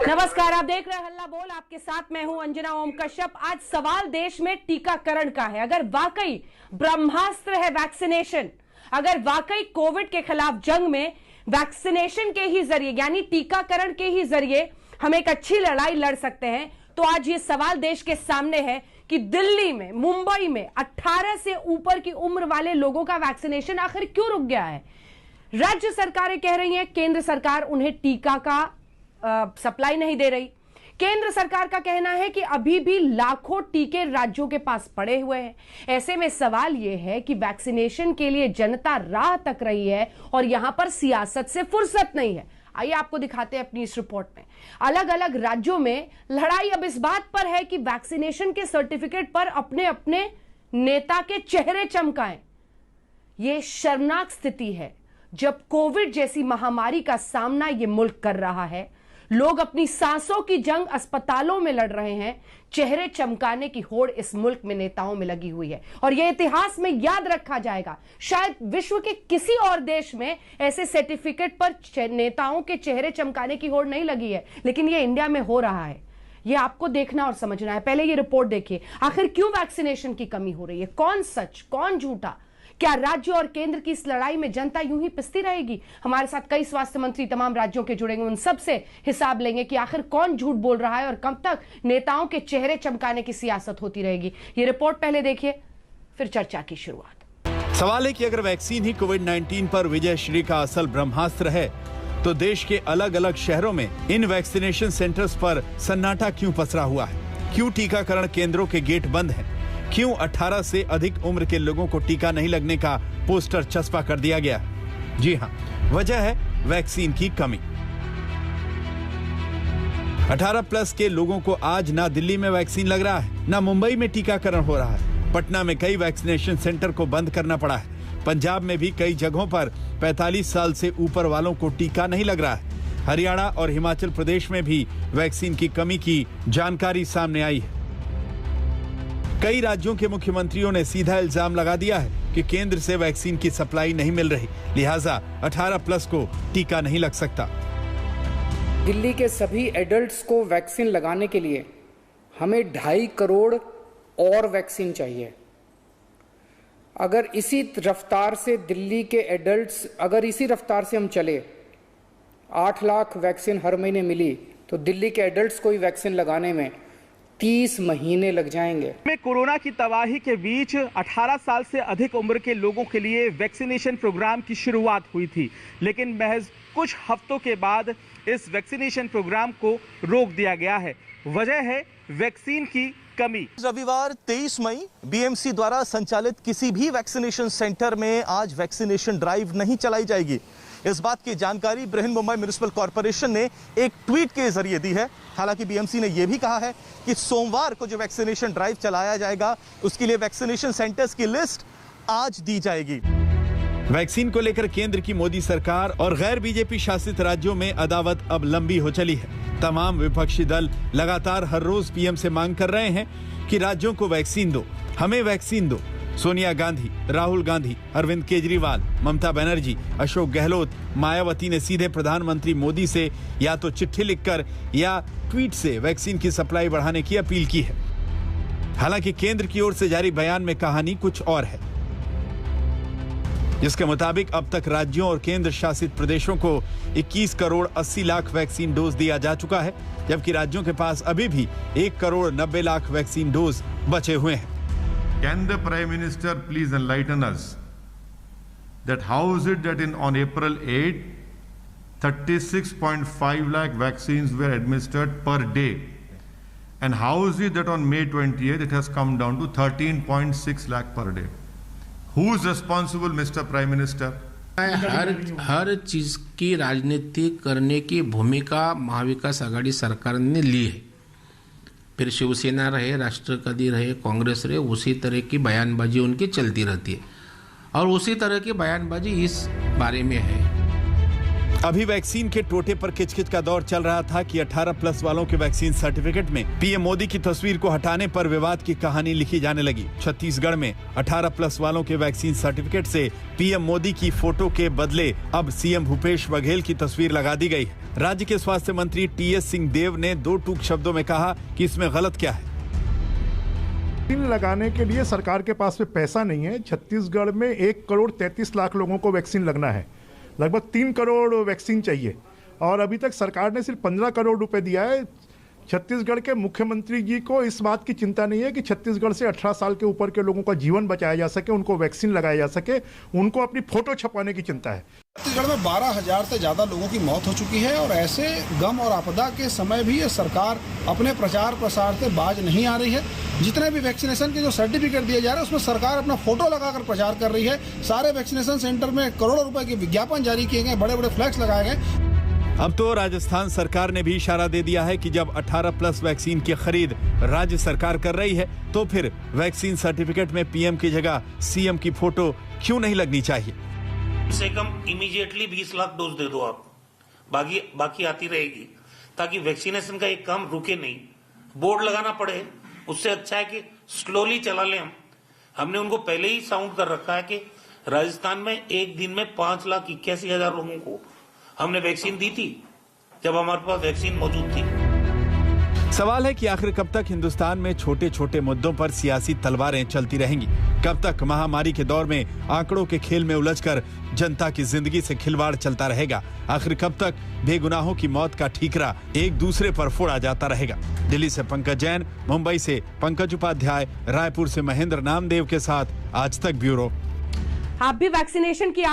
नमस्कार, आप देख रहे हैं हल्ला बोल। आपके साथ मैं हूं अंजना ओम कश्यप। आज सवाल देश में टीकाकरण का है। अगर वाकई ब्रह्मास्त्र है वैक्सीनेशन, अगर वाकई कोविड के खिलाफ जंग में वैक्सीनेशन के ही जरिए यानी टीकाकरण के ही जरिए हम एक अच्छी लड़ाई लड़ सकते हैं, तो आज ये सवाल देश के सामने है कि दिल्ली में, मुंबई में 18 से ऊपर की उम्र वाले लोगों का वैक्सीनेशन आखिर क्यों रुक गया है। राज्य सरकारें कह रही हैं केंद्र सरकार उन्हें टीका का सप्लाई नहीं दे रही। केंद्र सरकार का कहना है कि अभी भी लाखों टीके राज्यों के पास पड़े हुए हैं। ऐसे में सवाल यह है कि वैक्सीनेशन के लिए जनता राह तक रही है और यहां पर सियासत से फुर्सत नहीं है। आइए आपको दिखाते हैं अपनी इस रिपोर्ट में। अलग अलग राज्यों में लड़ाई अब इस बात पर है कि वैक्सीनेशन के सर्टिफिकेट पर अपने अपने नेता के चेहरे चमकाएं। यह शर्मनाक स्थिति है जब कोविड जैसी महामारी का सामना यह मुल्क कर रहा है। लोग अपनी सांसों की जंग अस्पतालों में लड़ रहे हैं। चेहरे चमकाने की होड़ इस मुल्क में नेताओं में लगी हुई है और यह इतिहास में याद रखा जाएगा। शायद विश्व के किसी और देश में ऐसे सर्टिफिकेट पर नेताओं के चेहरे चमकाने की होड़ नहीं लगी है, लेकिन यह इंडिया में हो रहा है। यह आपको देखना और समझना है। पहले यह रिपोर्ट देखिए, आखिर क्यों वैक्सीनेशन की कमी हो रही है, कौन सच कौन झूठा। क्या राज्य और केंद्र की इस लड़ाई में जनता यूं ही पिसती रहेगी? हमारे साथ कई स्वास्थ्य मंत्री तमाम राज्यों के जुड़ेंगे, उन सब से हिसाब लेंगे कि आखिर कौन झूठ बोल रहा है और कब तक नेताओं के चेहरे चमकाने की सियासत होती रहेगी। ये रिपोर्ट पहले देखिए, फिर चर्चा की शुरुआत। सवाल है कि अगर वैक्सीन ही कोविड-19 पर विजय श्री का असल ब्रह्मास्त्र है, तो देश के अलग अलग शहरों में इन वैक्सीनेशन सेंटर्स पर सन्नाटा क्यों पसरा हुआ है? क्यों टीकाकरण केंद्रों के गेट बंद हैं? क्यों 18 से अधिक उम्र के लोगों को टीका नहीं लगने का पोस्टर चस्पा कर दिया गया? जी हां, वजह है वैक्सीन की कमी। 18 प्लस के लोगों को आज ना दिल्ली में वैक्सीन लग रहा है, ना मुंबई में टीकाकरण हो रहा है। पटना में कई वैक्सीनेशन सेंटर को बंद करना पड़ा है। पंजाब में भी कई जगहों पर 45 साल से ऊपर वालों को टीका नहीं लग रहा है। हरियाणा और हिमाचल प्रदेश में भी वैक्सीन की कमी की जानकारी सामने आई है। कई राज्यों के मुख्यमंत्रियों ने सीधा इल्जाम लगा दिया है कि केंद्र से वैक्सीन की सप्लाई नहीं मिल रही, लिहाजा 18 प्लस को टीका नहीं लग सकता। दिल्ली के सभी एडल्ट्स को वैक्सीन लगाने के लिए हमें 2.5 करोड़ और वैक्सीन चाहिए। अगर इसी रफ्तार से दिल्ली के एडल्ट्स, अगर इसी रफ्तार से हम चले, 8 लाख वैक्सीन हर महीने मिली, तो दिल्ली के एडल्ट्स को ही वैक्सीन लगाने में 30 महीने लग जाएंगे। में कोरोना की तबाही के बीच 18 साल से अधिक उम्र के लोगों के लिए वैक्सीनेशन प्रोग्राम की शुरुआत हुई थी, लेकिन महज कुछ हफ्तों के बाद इस वैक्सीनेशन प्रोग्राम को रोक दिया गया है। वजह है वैक्सीन की कमी। रविवार 23 मई बीएमसी द्वारा संचालित किसी भी वैक्सीनेशन सेंटर में आज वैक्सीनेशन ड्राइव नहीं चलाई जाएगी। इस बात की जानकारी बृहन्मुंबई म्युनिसिपल कॉर्पोरेशन ने एक ट्वीट के जरिए दी है। हालांकि बीएमसी ने यह भी कहा है कि सोमवार को जो वैक्सीनेशन ड्राइव चलाया जाएगा, उसके लिए वैक्सीनेशन सेंटर्स की लिस्ट आज दी जाएगी। वैक्सीन को लेकर केंद्र की मोदी सरकार और गैर बीजेपी शासित राज्यों में अदावत अब लंबी हो चली है। तमाम विपक्षी दल लगातार हर रोज पीएम से मांग कर रहे हैं कि राज्यों को वैक्सीन दो, हमें वैक्सीन दो। सोनिया गांधी, राहुल गांधी, अरविंद केजरीवाल, ममता बनर्जी, अशोक गहलोत, मायावती ने सीधे प्रधानमंत्री मोदी से या तो चिट्ठी लिखकर या ट्वीट से वैक्सीन की सप्लाई बढ़ाने की अपील की है। हालांकि केंद्र की ओर से जारी बयान में कहानी कुछ और है, जिसके मुताबिक अब तक राज्यों और केंद्र शासित प्रदेशों को 21 करोड़ 80 लाख वैक्सीन डोज दिया जा चुका है, जबकि राज्यों के पास अभी भी 1 करोड़ 90 लाख वैक्सीन डोज बचे हुए हैं। Can the Prime Minister please enlighten us that how is it that on April 8, 36.5 lakh vaccines were administered per day, and how is it that on May 28 it has come down to 13.6 lakh per day? Who is responsible, Mr. Prime Minister? हर चीज की राजनीति करने की भूमिका महाविकास आघाड़ी सरकार ने ली है। फिर शिवसेना रहे, राष्ट्रवादी रहे, कांग्रेस रहे, उसी तरह की बयानबाजी उनकी चलती रहती है और उसी तरह की बयानबाजी इस बारे में है। अभी वैक्सीन के टोटे पर किचकिच का दौर चल रहा था कि 18+ वालों के वैक्सीन सर्टिफिकेट में पीएम मोदी की तस्वीर को हटाने पर विवाद की कहानी लिखी जाने लगी। छत्तीसगढ़ में 18+ वालों के वैक्सीन सर्टिफिकेट से पीएम मोदी की फोटो के बदले अब सीएम भूपेश बघेल की तस्वीर लगा दी गई है। राज्य के स्वास्थ्य मंत्री टीएस सिंहदेव ने 2 टूक शब्दों में कहा कि इसमें गलत क्या है। वैक्सीन लगाने के लिए सरकार के पास में पैसा नहीं है। छत्तीसगढ़ में 1,33,00,000 लोगों को वैक्सीन लगना है। लगभग 3 करोड़ वैक्सीन चाहिए और अभी तक सरकार ने सिर्फ 15 करोड़ रुपए दिया है। छत्तीसगढ़ के मुख्यमंत्री जी को इस बात की चिंता नहीं है कि छत्तीसगढ़ से 18 साल के ऊपर के लोगों का जीवन बचाया जा सके, उनको वैक्सीन लगाया जा सके, उनको अपनी फोटो छपवाने की चिंता है। छत्तीसगढ़ में 12,000 से ज़्यादा लोगों की मौत हो चुकी है और ऐसे गम और आपदा के समय भी ये सरकार अपने प्रचार प्रसार से बाज नहीं आ रही है। जितने भी वैक्सीनेशन के जो सर्टिफिकेट दिए जा रहे हैं उसमें सरकार अपना फोटो लगाकर प्रचार कर रही है। सारे वैक्सीनेशन सेंटर में करोड़ों रुपए के विज्ञापन जारी किए गए, बड़े बड़े फ्लैक्स लगाए गए। अब तो राजस्थान सरकार ने भी इशारा दे दिया है कि जब 18+ वैक्सीन की खरीद राज्य सरकार कर रही है तो फिर वैक्सीन सर्टिफिकेट में पीएम की जगह सीएम की फोटो क्यों नहीं लगनी चाहिए। कम से कम इमीडिएटली 20 लाख डोज दे दो आप, बाकी आती रहेगी ताकि वैक्सीनेशन का एक काम रुके नहीं। बोर्ड लगाना पड़े, उससे अच्छा है कि स्लोली चला लें। हमने उनको पहले ही साउंड कर रखा है कि राजस्थान में एक दिन में 5,81,000 लोगों को हमने वैक्सीन दी थी जब हमारे पास वैक्सीन मौजूद थी। सवाल है कि आखिर कब तक हिंदुस्तान में छोटे छोटे मुद्दों पर सियासी तलवारें चलती रहेंगी। कब तक महामारी के दौर में आंकड़ों के खेल में उलझकर जनता की जिंदगी से खिलवाड़ चलता रहेगा। आखिर कब तक बेगुनाहों की मौत का ठीकरा एक दूसरे पर फोड़ा जाता रहेगा। दिल्ली से पंकज जैन, मुंबई से पंकज उपाध्याय, रायपुर से महेंद्र नामदेव के साथ आज तक ब्यूरो। आप भी वैक्सीनेशन की